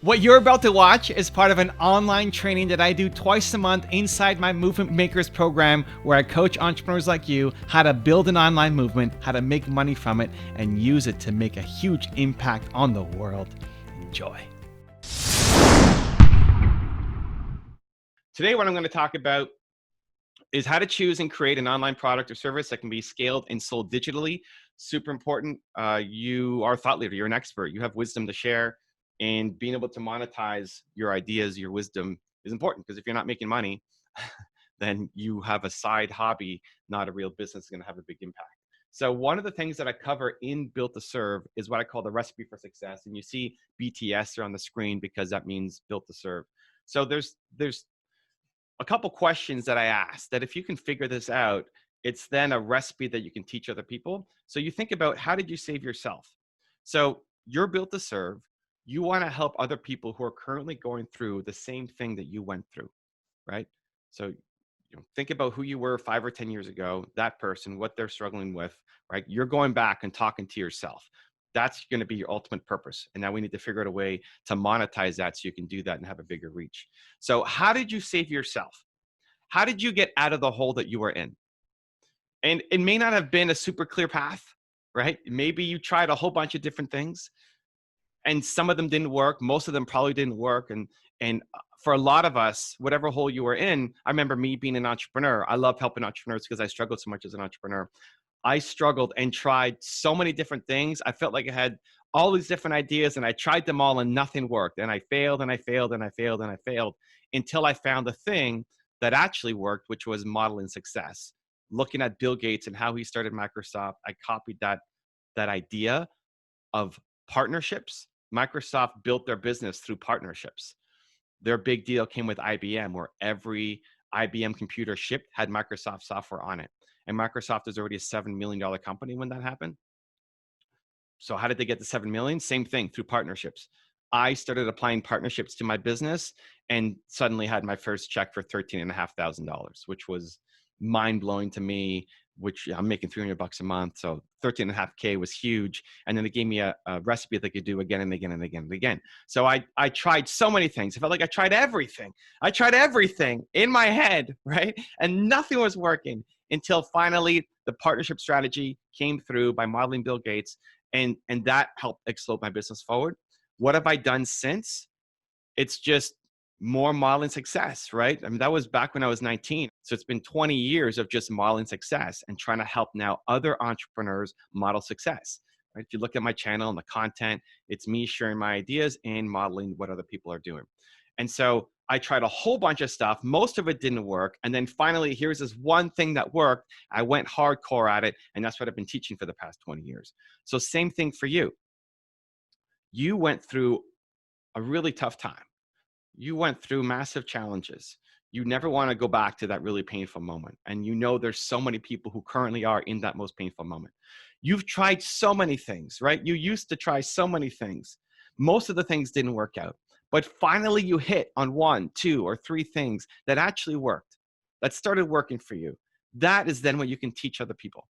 What you're about to watch is part of an online training that I do twice a month inside my Movement Makers program, where I coach entrepreneurs like you how to build an online movement, how to make money from it, and use it to make a huge impact on the world. Enjoy. Today, what I'm going to talk about is how to choose and create an online product or service that can be scaled and sold digitally. Super important. You are a thought leader. You're an expert. You have wisdom to share. And being able to monetize your ideas, your wisdom is important, because if you're not making money, then you have a side hobby, not a real business, is going to have a big impact. So one of the things that I cover in Built to Serve is what I call the recipe for success. And you see BTS there on the screen because that means Built to Serve. So there's a couple questions that I ask that if you can figure this out, it's then a recipe that you can teach other people. So you think about, how did you save yourself? So you're built to serve. You want to help other people who are currently going through the same thing that you went through, right? So think about who you were 5 or 10 years ago, that person, what they're struggling with, right? You're going back and talking to yourself. That's going to be your ultimate purpose. And now we need to figure out a way to monetize that so you can do that and have a bigger reach. So how did you save yourself? How did you get out of the hole that you were in? And it may not have been a super clear path, right? Maybe you tried a whole bunch of different things and some of them didn't work. Most of them probably didn't work. And for a lot of us, whatever hole you were in, I remember me being an entrepreneur. I love helping entrepreneurs because I struggled so much as an entrepreneur. I struggled and tried so many different things. I felt like I had all these different ideas and I tried them all and nothing worked. And I failed and I failed and I failed and I failed until I found the thing that actually worked, which was modeling success. Looking at Bill Gates and how he started Microsoft, I copied that idea of partnerships. Microsoft built their business through partnerships. Their big deal came with IBM, where every IBM computer shipped had Microsoft software on it. And Microsoft was already a $7 million company when that happened. So how did they get to 7 million? Same thing, through partnerships. I started applying partnerships to my business and suddenly had my first check for $13,500, which was mind blowing to me, which I'm making $300 a month. So 13.5K was huge. And then they gave me a recipe that they could do again and again and again and again. So I tried so many things. I felt like I tried everything. I tried everything in my head, right? And nothing was working until finally the partnership strategy came through by modeling Bill Gates. And that helped explode my business forward. What have I done since? It's just more modeling success, right? I mean, that was back when I was 19. So it's been 20 years of just modeling success and trying to help now other entrepreneurs model success, right? If you look at my channel and the content, it's me sharing my ideas and modeling what other people are doing. And so I tried a whole bunch of stuff. Most of it didn't work. And then finally, here's this one thing that worked. I went hardcore at it. And that's what I've been teaching for the past 20 years. So same thing for you. You went through a really tough time. You went through massive challenges. You never want to go back to that really painful moment. And there's so many people who currently are in that most painful moment. You've tried so many things, right? You used to try so many things. Most of the things didn't work out. But finally you hit on 1, 2, or 3 things that actually worked, that started working for you. That is then what you can teach other people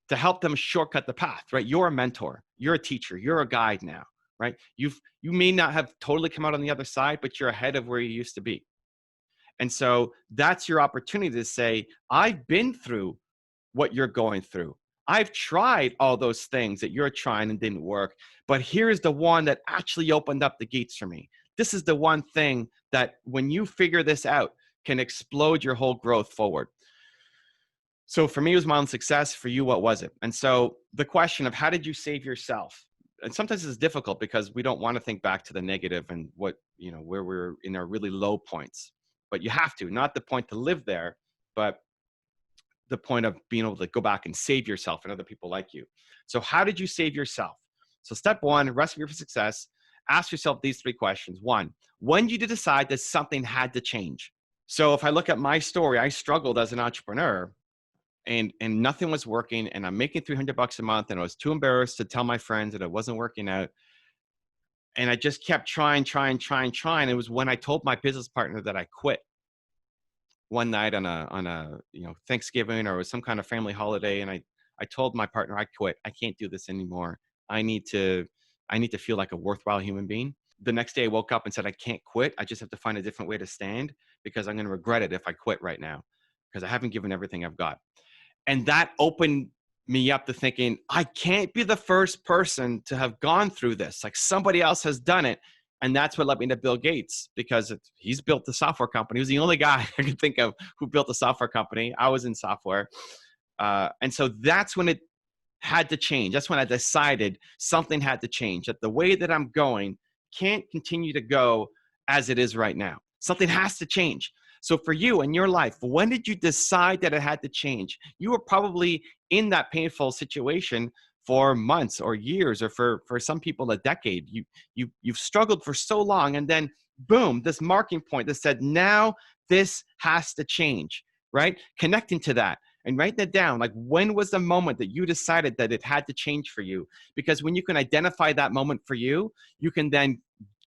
to help them shortcut the path, right? You're a mentor, you're a teacher, you're a guide now, right? You may not have totally come out on the other side, but you're ahead of where you used to be. And so that's your opportunity to say, I've been through what you're going through. I've tried all those things that you're trying and didn't work, but here's the one that actually opened up the gates for me. This is the one thing that when you figure this out can explode your whole growth forward. So for me, it was my own success. For you, what was it? And so the question of how did you save yourself? And sometimes it's difficult because we don't want to think back to the negative and what, where we're in our really low points, but you have to, not the point to live there, but the point of being able to go back and save yourself and other people like you. So how did you save yourself? So step 1, recipe for success, ask yourself these 3 questions. 1, when did you decide that something had to change? So if I look at my story, I struggled as an entrepreneur and nothing was working, and I'm making $300 a month, and I was too embarrassed to tell my friends that it wasn't working out. And I just kept trying. It was when I told my business partner that I quit one night on a Thanksgiving, or it was some kind of family holiday, and I told my partner I quit. I can't do this anymore. I need to feel like a worthwhile human being. the next day I woke up and said, I can't quit. I just have to find a different way to stand because I'm going to regret it if I quit right now because I haven't given everything I've got. And that opened me up to thinking, I can't be the first person to have gone through this. Like somebody else has done it. And that's what led me to Bill Gates, because he's built the software company. He was the only guy I could think of who built a software company. I was in software. And so that's when it had to change. That's when I decided something had to change, that the way that I'm going can't continue to go as it is right now. Something has to change. So for you in your life, when did you decide that it had to change? You were probably in that painful situation for months or years, or for some people a decade. You've struggled for so long, and then boom, this marking point that said, now this has to change, right? Connecting to that and write that down. Like, when was the moment that you decided that it had to change for you? Because when you can identify that moment for you, you can then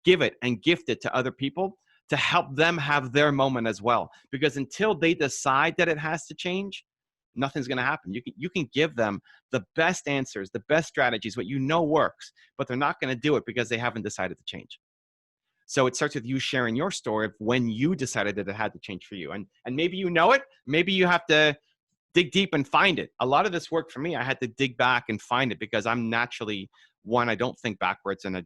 give it and gift it to other people to help them have their moment as well. Because until they decide that it has to change, nothing's going to happen. You can give them the best answers, the best strategies, what you know works, but they're not going to do it because they haven't decided to change. So it starts with you sharing your story of when you decided that it had to change for you. And maybe you know it, maybe you have to dig deep and find it. A lot of this work for me, I had to dig back and find it because I'm naturally one, I don't think backwards, and I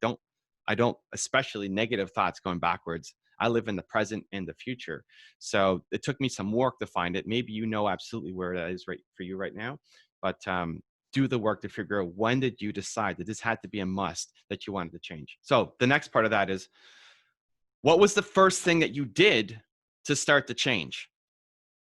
don't, especially negative thoughts going backwards. I live in the present and the future. So it took me some work to find it. Maybe you know absolutely where that is right for you right now, but do the work to figure out, when did you decide that this had to be a must, that you wanted to change? So the next part of that is, what was the first thing that you did to start the change?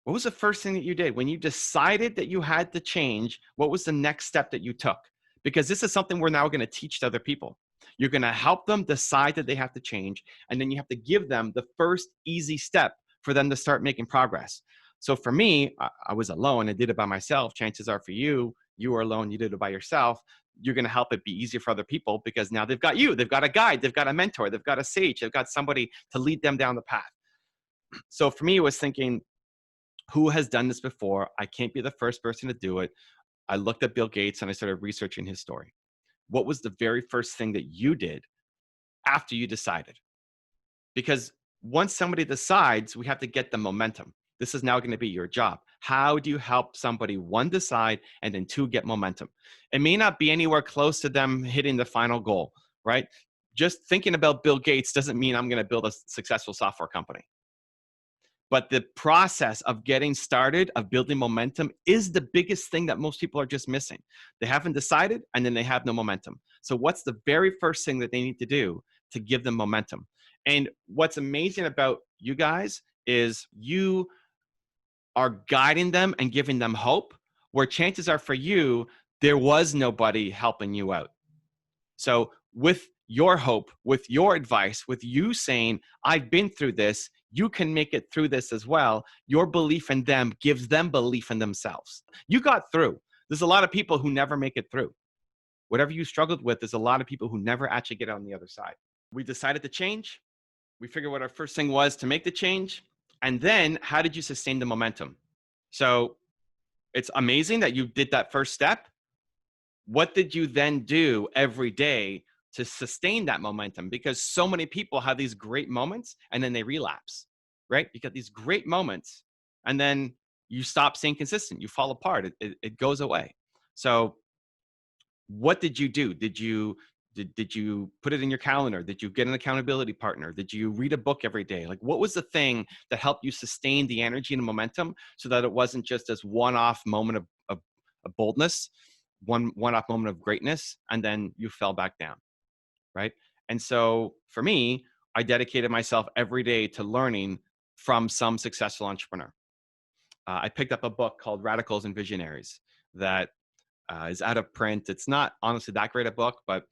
What was the first thing that you did when you decided that you had to change? What was the next step that you took? Because this is something we're now going to teach to other people. You're going to help them decide that they have to change, and then you have to give them the first easy step for them to start making progress. So for me, I was alone and did it by myself. Chances are for you, you were alone, you did it by yourself. You're going to help it be easier for other people because now they've got you, they've got a guide, they've got a mentor, they've got a sage, they've got somebody to lead them down the path. So for me, it was thinking, who has done this before? I can't be the first person to do it. I looked at Bill Gates and I started researching his story. What was the very first thing that you did after you decided? Because once somebody decides, we have to get the momentum. This is now going to be your job. How do you help somebody, one, decide, and then two, get momentum? It may not be anywhere close to them hitting the final goal, right? Just thinking about Bill Gates doesn't mean I'm going to build a successful software company. But the process of getting started, of building momentum, is the biggest thing that most people are just missing. They haven't decided, and then they have no momentum. So what's the very first thing that they need to do to give them momentum? And what's amazing about you guys is you are guiding them and giving them hope, where chances are for you, there was nobody helping you out. So with your hope, with your advice, with you saying, I've been through this, you can make it through this as well. Your belief in them gives them belief in themselves. You got through. There's a lot of people who never make it through. Whatever you struggled with, there's a lot of people who never actually get on the other side. We decided to change. We figured what our first thing was to make the change. And then how did you sustain the momentum? So it's amazing that you did that first step. What did you then do every day to sustain that momentum? Because so many people have these great moments and then they relapse, right? You get these great moments and then you stop staying consistent. You fall apart. It goes away. So what did you do? Did you put it in your calendar? Did you get an accountability partner? Did you read a book every day? Like, what was the thing that helped you sustain the energy and momentum so that it wasn't just this one-off moment of boldness, one-off moment of greatness, and then you fell back down, right? And so for me, I dedicated myself every day to learning from some successful entrepreneur. I picked up a book called Radicals and Visionaries that is out of print. It's not honestly that great a book, but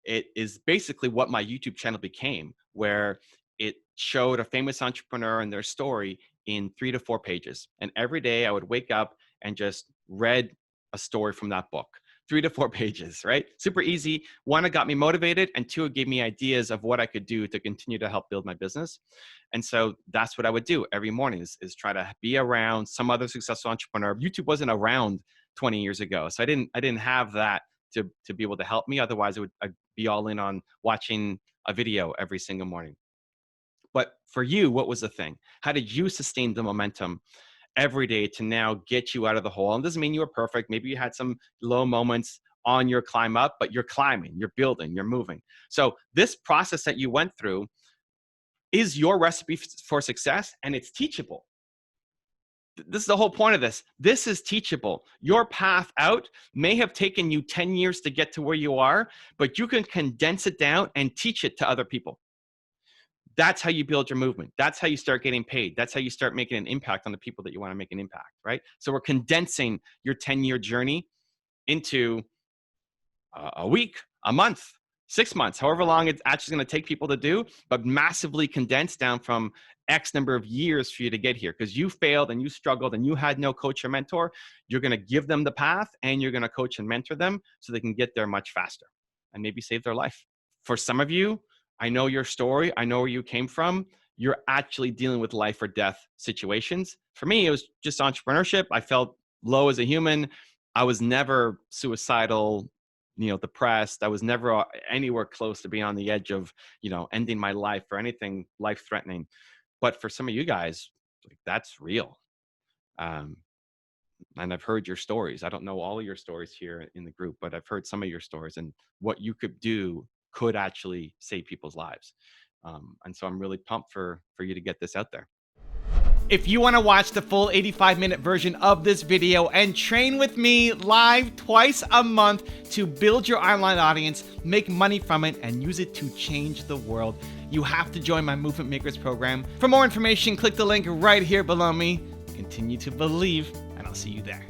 it is basically what my YouTube channel became, where it showed a famous entrepreneur and their story in 3 to 4 pages. And every day I would wake up and just read a story from that book, 3 to 4 pages, right? Super easy. One, it got me motivated, and two, it gave me ideas of what I could do to continue to help build my business. And so that's what I would do every morning is try to be around some other successful entrepreneur. YouTube wasn't around 20 years ago. So I didn't have that to be able to help me. Otherwise, I'd be all in on watching a video every single morning. But for you, what was the thing? How did you sustain the momentum every day to now get you out of the hole? And it doesn't mean you were perfect. Maybe you had some low moments on your climb up, but you're climbing, you're building, you're moving. So this process that you went through is your recipe for success, and it's teachable. This is the whole point of this. This is teachable. Your path out may have taken you 10 years to get to where you are, but you can condense it down and teach it to other people. That's how you build your movement. That's how you start getting paid. That's how you start making an impact on the people that you want to make an impact, right? So we're condensing your 10-year journey into a week, a month, 6 months, however long it's actually going to take people to do, but massively condensed down from X number of years for you to get here. Because you failed and you struggled and you had no coach or mentor. You're going to give them the path and you're going to coach and mentor them so they can get there much faster and maybe save their life. For some of you, I know your story. I know where you came from. You're actually dealing with life or death situations. For me, it was just entrepreneurship. I felt low as a human. I was never suicidal, depressed. I was never anywhere close to being on the edge of, ending my life or anything life-threatening. But for some of you guys, that's real. And I've heard your stories. I don't know all of your stories here in the group, but I've heard some of your stories, and what you could do could actually save people's lives. And so I'm really pumped for you to get this out there. If you want to watch the full 85-minute version of this video and train with me live twice a month to build your online audience, make money from it, and use it to change the world, you have to join my Movement Makers program. For more information, click the link right here below me. Continue to believe, and I'll see you there.